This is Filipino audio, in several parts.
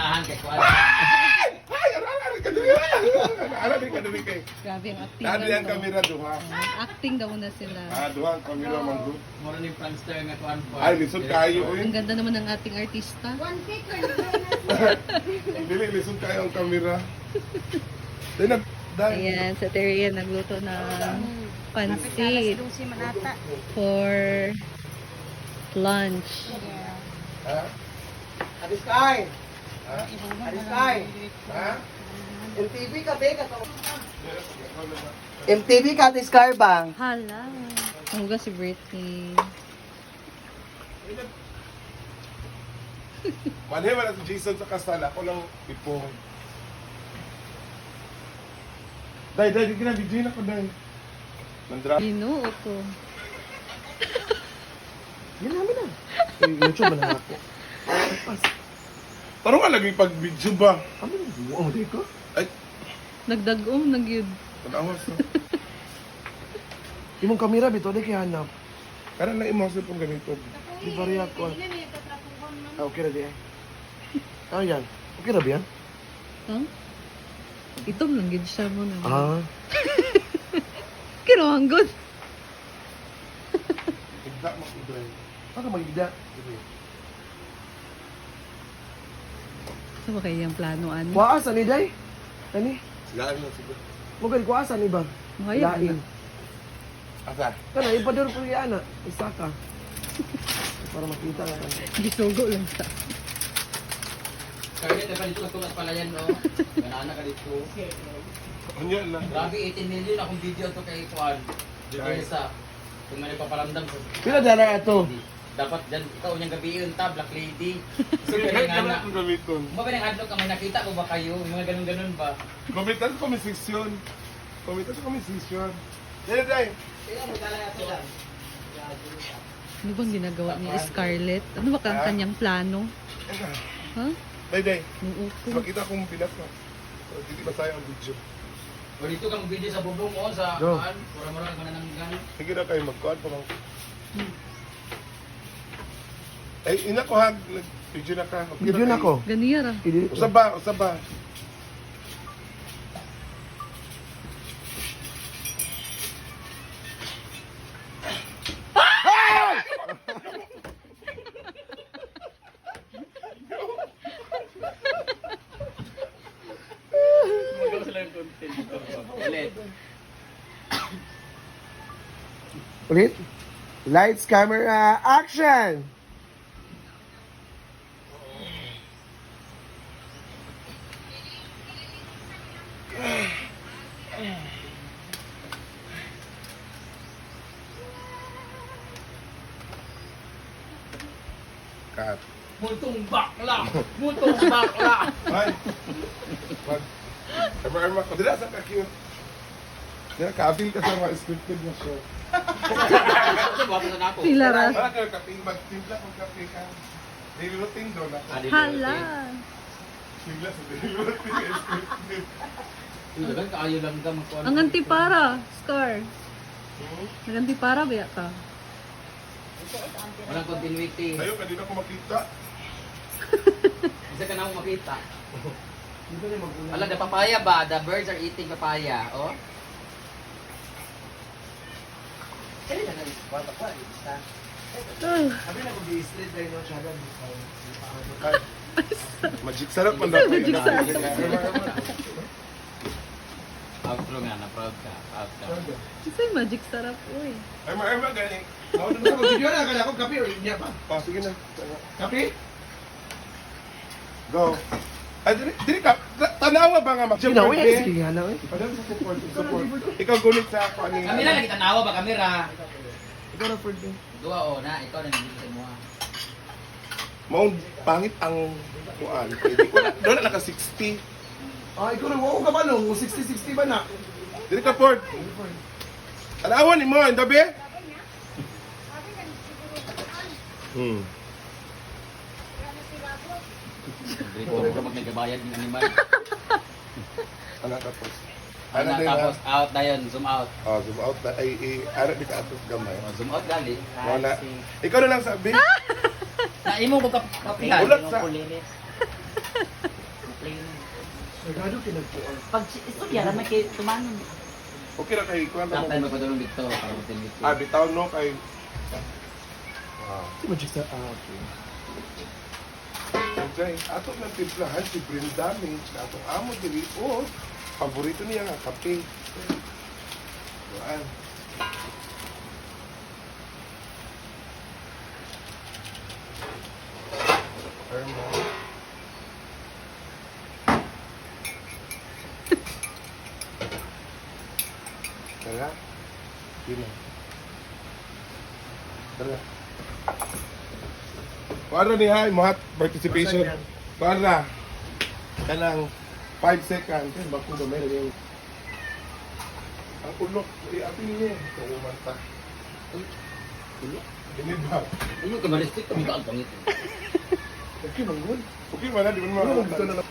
ganahan kay kuan. Ay, ara kadiri kay. Grabe ang acting. Dali daw, ang no? kamera duha. Acting daw na sila. Duha ang kamera man gud. Mura ni prankster nga kuan po. Ay, lisod kayo oy. Ang ganda naman ng ating artista. Dili lisod kayo ang kamera. Dai. Ayan, sa Terrian nagluto ng pansit for lunch. Ha? Adis kay. Ha? Adis kay. Ha? MTV ka be ka. MTV ka Adis kay bang. Hala. Ang si Britney. Manhe man si Jason sa kasal ako lang ipong. Dai, di kina video na ko dai. Nandra. Ginoo ko. Yan namin na. YouTube na ako. Parang nga lagi pag video ba? Kami na buo di ko. Ay, Nagdagom, nagyud. tanawas na. Imong kamera bito di kay hanap. Karan na imong pong ganito. Di bariya ko. Ah, okay na di ay. Ano yan? Okay na ba yan? Huh? Itom lang gid siya mo na. Ah. Kinuhang good. Igda mo ko dai. Baka magida. Sa ba kayo yung plano, ani? Kuasa ni day. Ani? Sigaan na siguro. Mo gani kuasa ni ba? Makaya Lain. Asa? Kana ipadur ko yan ana. Isa ka. Para makita na. Gisugo lang sa. Kaya dito pa dito tulad pala yan no. Ganana ka dito. Unya na. Grabe 18 million akong video to kay kuan. Dito Ay. sa kung may paparamdam sa Pila dala ato? dapat dyan ikaw niyang gabiyon ta black lady. So Sige, kaya kaya nga na gamiton. Mo ba nang adlaw ka may nakita ko ba kayo? Yung mga ganun-ganun ba? Komitan ko komisisyon. Komitan ko komisisyon. Dai, dai. Ano bang ginagawa ni Scarlett? Ano ba ang kanyang plano? Ha? Dai, dai. Nung uko. Makita kong pinas na. Hindi ba tayo ang video? O dito kang video sa bubong o sa Go. kuan, mura-mura ka nananggan. Sige na kayo magkuhan pa lang. Ay, ina ko hag. Video na ka. Okay Video na kayo. ko. Ganiyar ah. Usab ba? Usab ba? Magawa sila yung content dito. Ulit. Ulit. Lights, camera, action! Kat. Multong bakla! Multong bakla! Ay. Wag. Ever ko dila sa ka-cute. Dila ka-feel ka sa mga scripted na show. Ito ba sa nako? Pila ra. Wala ka ka-feel magtimpla kung kape ka. Daily routine do na. Hala. Bigla sa daily routine scripted. Dagan kaayo lang ka magkuan. Ang antipara, Scar. Ang antipara ba ka? Walang continuity. Tayo kanina ko makita. Isa ka na akong makita. Wala, the papaya ba? The birds are eating papaya. Oh? Magic sarap man Magic sarap. Outro nga na, proud ka. Proud ka. Isa'y magic sarap, uy. Ay, ma galing. Video na, kaya ako kape o niya pa. Oh, sige na. Kape? Go. Ay, dili ka. Tanawa ba nga mag-jump? Sinaw eh. Sige nga na eh. Padam sa support. Ikaw gunit sa ako ani. Kami lang, lagi tanawa ba kamera? Ikaw na for me. Dua o na, ikaw na nandito mo ha. Mount pangit ang kuan. Pwede ko na. Doon na naka 60. Ah, ikaw na. Wow ka ba nung? 60-60 ba na? Dili ka Ford. Alawan ni mo, hindi ba? Dito ka pag nagkabayad ng animal. Ano tapos? Ano, din tapos out na yun, zoom out. Oh, zoom out na. Ay, ara di ka atos gamay. Oh, zoom out gali. Wala. Ikaw na lang sabi. Na imo ko kapihan. Ulat sa. Sigurado pinagpuan. Pag istorya, ramay kayo tumanon. Okay na kay kuan Dapat mo. magpadulong dito. Para matin dito. Bitaw no kay. Wow. Si Magic sa okay. Enjoy. Ato ng timplahan si Brenda ni atong amo diri o paborito niya nga kape. Kuan. Herman. Tara. Sino? Tara. Kuara ni hay, mohat participation. Kuara. Kanang 5 seconds. Baku ba meron yung ang ulok, atin niya. Ito umanta. Ulok? Ini ba? Ano ka malistik? Kami ka ang pangit. Okay, manggol. Okay man, di ba Ano naman? dito na lang?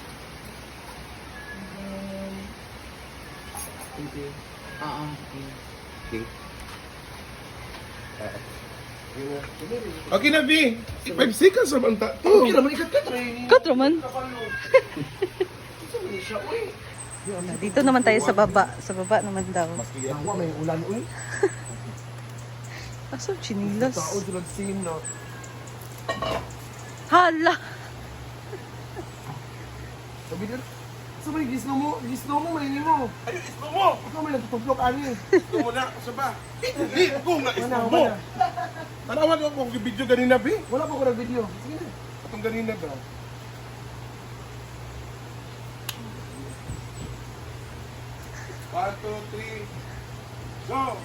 Okay. Okay na, B. 5 seconds naman ta. Okay naman, ikat ka training. Katro man. Kapalo. Ito man siya, uy. Dito naman tayo sa baba. Sa baba naman daw. Ako, may ulan, uy. Aso, chinilas. Tao, tulad sin, no? Hala! Sabi din, sa may gisno mo, may mo. Ay, islo mo! Ikaw may natutuplok, ani. Islo mo na, sa ba? Hindi ko nga islo Wala, mo. wala. Tanawan ko kung video ganina, B. Wala pa ko nag-video. Sige na. Itong ganina daw. One, two, three, go!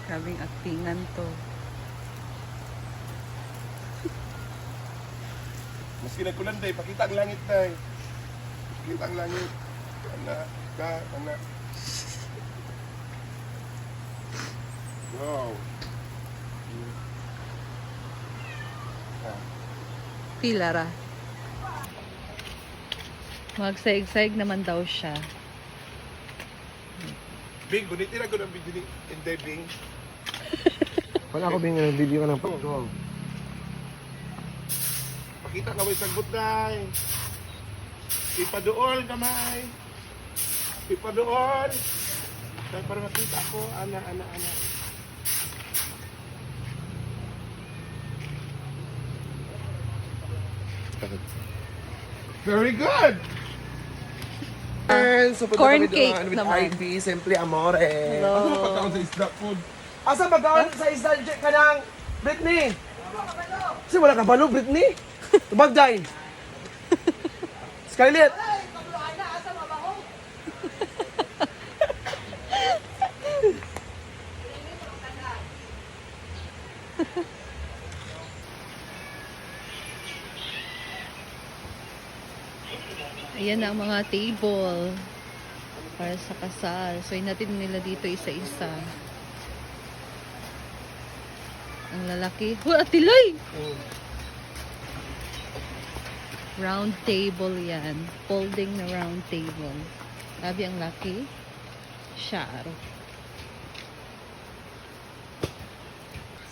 Grabing aktingan to. Maski nagkulan day, pakita ang langit day. Pakita ang langit. Anak, anak. Wow. Pila ra. Magsaig-saig naman daw siya. Bing, gunitin ako ng video ni Inday, Bing. Wala ako bing video ka ng pagkawang. Pakita ka may sagot day. Ipaduol kamay. Ipaduol. Dahil para makita ko, ana. Very good! And so, Corn cake naman. Ivy, Simple Amore. Ano Hello. pagkaon sa isda food? Asa pagkaon sa isda ka ng Britney? Kasi wala ka balo, Britney. Tubag dahil. Scarlett. Ayan na ang mga table para sa kasal. So, natin nila dito isa-isa. Ang lalaki. Oh, atilay! Round table yan. Folding na round table. Grabe ang laki. Shar.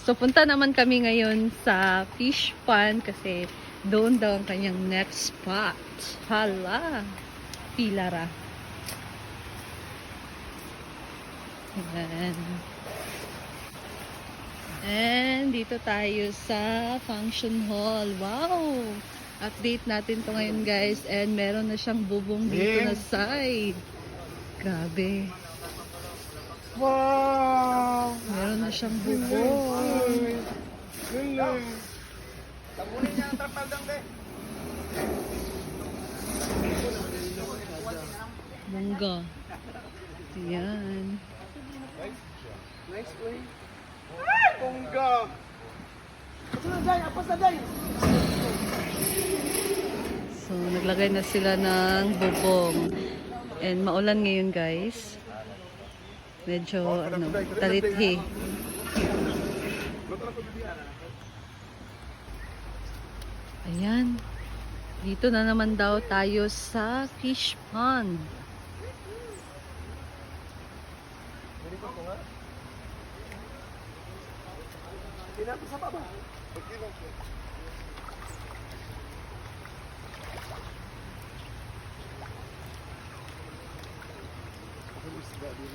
So, punta naman kami ngayon sa fish pond kasi doon daw ang kanyang next spot. Hala! Pilara. Ayan. And dito tayo sa function hall. Wow! Update natin to ngayon guys. And meron na siyang bubong dito na side. Grabe. Wow! Meron na siyang bubong. Galing. Tabunin niya ang tapaldang de. Mungga. Ayan. Nice, uy. Pongga. Ito na, Day. Apas na, Day. So, naglagay na sila ng bubong. And maulan ngayon guys. Medyo, talithi. Ayan. Dito na naman daw tayo sa fish pond. Pinato sa baba. Okay lang siya. Ang isda din.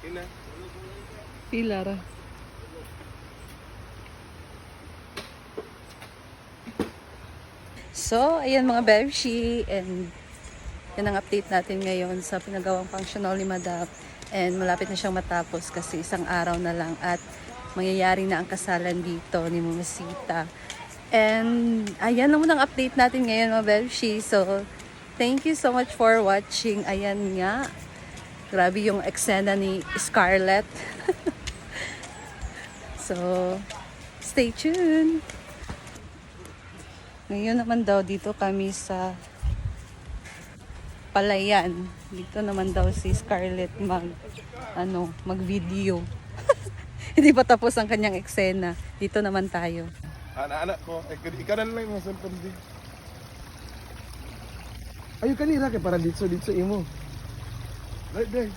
Ina. Pilar. So, ayan mga Bevshi, and yan ang update natin ngayon sa pinagawang functional ni Madam. And malapit na siyang matapos kasi isang araw na lang at mangyayari na ang kasalan dito ni Mamasita. And ayan lang muna ang update natin ngayon mga Bevshi. So, thank you so much for watching. Ayan nga. Grabe yung eksena ni Scarlett. So, stay tuned. Ngayon naman daw dito kami sa Palayan. Dito naman daw si Scarlett mag-video. Hindi pa tapos ang kanyang eksena. Dito naman tayo. Anak-anak ko, ikaw na lang yung cellphone din. Ayo kanira kay para dito imo. Right there.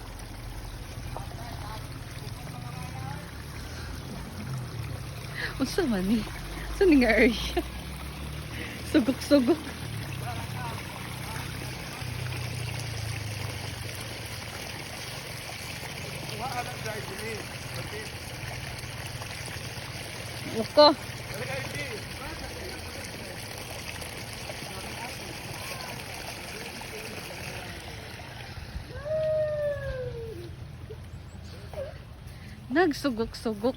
Unsa man ni? Saan nga area? Sugok-sugok. Uko. Nagsugok-sugok.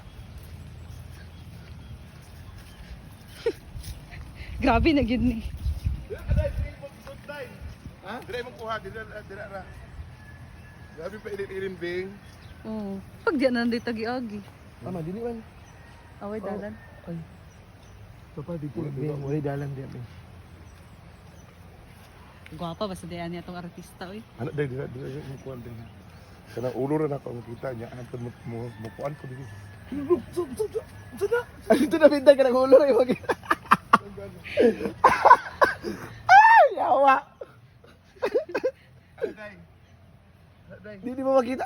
Grabe na gid ni. Ha? Dire mo kuha, dire ra. Grabe pa ilin bing. Oh, pag di na nandito gi-agi. Tama dili man. Away dalan. Ay. Papa di po bing, wala dalan di bing. Gwapa basta diyan niya tong artista oy. Anak dire mo kuha din. Kana ulo ra ako makita niya antod mo kuan ko dito. Ay, ito na bintang ka ng ulo rin. Ay, yawa. Hindi mo makita.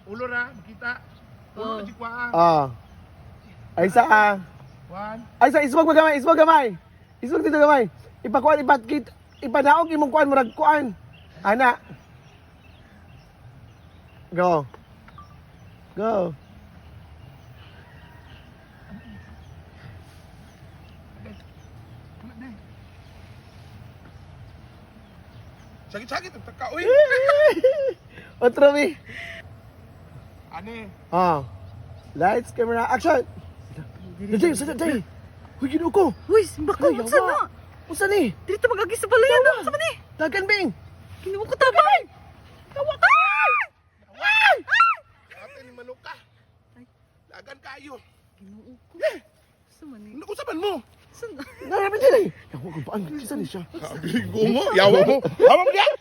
Ulo ra makita. Oh. Ulo di kuha. Ay, sa Kuan. Ay, sa iswag magamay, iswag gamay. Iswag dito gamay. Ipakuan, ipadaog imong kuan, murag kuan. Ana. Go. Go. Sakit-sakit ang taka uy. Otro mi. Ani. Lights, camera, action. Dali, dali. Huy, gino ko. Uy, bako unsa na? Unsa ni? Dito magagi sa Palayan na unsa man ni? Dagan bing. Kinumo ko tabay. Kawakan! Ate ni manuka. Lagan kayo. Kinuo ko. Unsa man ni? Ano usapan mo? Saan? Narabi dili. Yawa ko paan. Kisa ni siya. Sabi ko mo, yawa mo. Hawa mo diyan.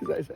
Isa, isa.